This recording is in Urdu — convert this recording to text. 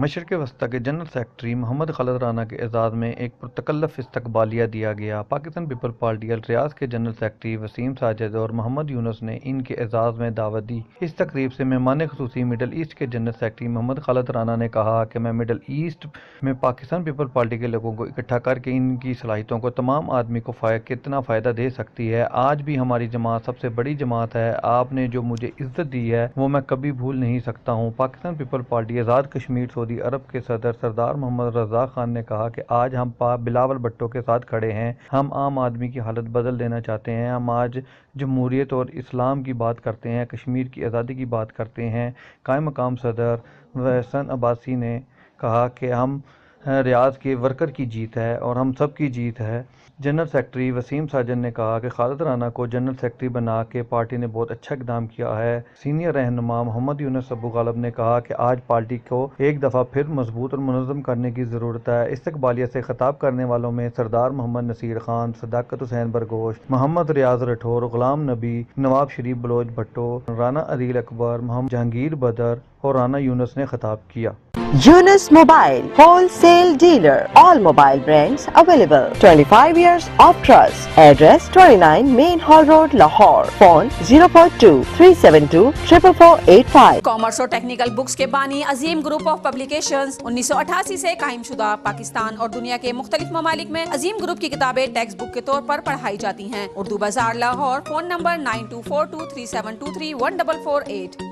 مشرق وسطی کے جنرل سیکرٹری محمد خالد رانا کے اعزاز میں ایک پرتکلف استقبالیہ دیا گیا۔ پاکستان پیپل پارٹی الریاض کے جنرل سیکرٹری وسیم ساجد اور محمد یونس نے ان کے اعزاز میں دعوت دی۔ اس تقریب سے مہمان خصوصی مڈل ایسٹ کے جنرل سیکرٹری محمد خالد رانا نے کہا کہ میں مڈل ایسٹ میں پاکستان پیپل پارٹی کے لوگوں کو اکٹھا کر کے ان کی صلاحیتوں کو تمام آدمی کو کتنا فائدہ دے سکتی ہے۔ آج بھی ہماری جماعت سب سے بڑی جماعت ہے۔ آپ نے جو مجھے عزت دی ہے وہ میں کبھی بھول نہیں سکتا ہوں۔ پاکستان پیپل پارٹی آزاد کشمیر سعودی عرب کے صدر سردار محمد رزاق خان نے کہا کہ آج ہم بلاول بھٹو کے ساتھ کھڑے ہیں۔ ہم عام آدمی کی حالت بدل دینا چاہتے ہیں۔ ہم آج جمہوریت اور اسلام کی بات کرتے ہیں، کشمیر کی آزادی کی بات کرتے ہیں۔ قائم مقام صدر وحسن عباسی نے کہا کہ ہم ریاض کے ورکر کی جیت ہے اور ہم سب کی جیت ہے۔ جنرل سیکرٹری وسیم ساجد نے کہا کہ خالد رانا کو جنرل سیکرٹری بنا کے پارٹی نے بہت اچھا اقدام کیا ہے۔ سینئر رہنما محمد یونس ابو غالب نے کہا کہ آج پارٹی کو ایک دفعہ پھر مضبوط اور منظم کرنے کی ضرورت ہے۔ استقبالیہ سے خطاب کرنے والوں میں سردار محمد نصیر خان، صداقت حسین برگوش، محمد ریاض رٹھور، غلام نبی، نواب شریف بلوچ بھٹو، رانا عدیل اکبر، محمد جہانگیر بدر اور رانا یونس نے خطاب کیا۔ Yunus Mobile, wholesale dealer. All mobile brands available. 25 years of trust. Address 29 Main Hall Road, Lahore. Phone 042-372-44485. Commerce اور ٹیکنیکل بکس کے بانی عظیم گروپ آف پبلیکیشنز 1988 سے قائم شدہ پاکستان اور دنیا کے مختلف ممالک میں عظیم گروپ کی کتابیں ٹیکسٹ بک کے طور پر پڑھائی جاتی ہیں۔ اردو بازار لاہور۔ Phone number 924237231448۔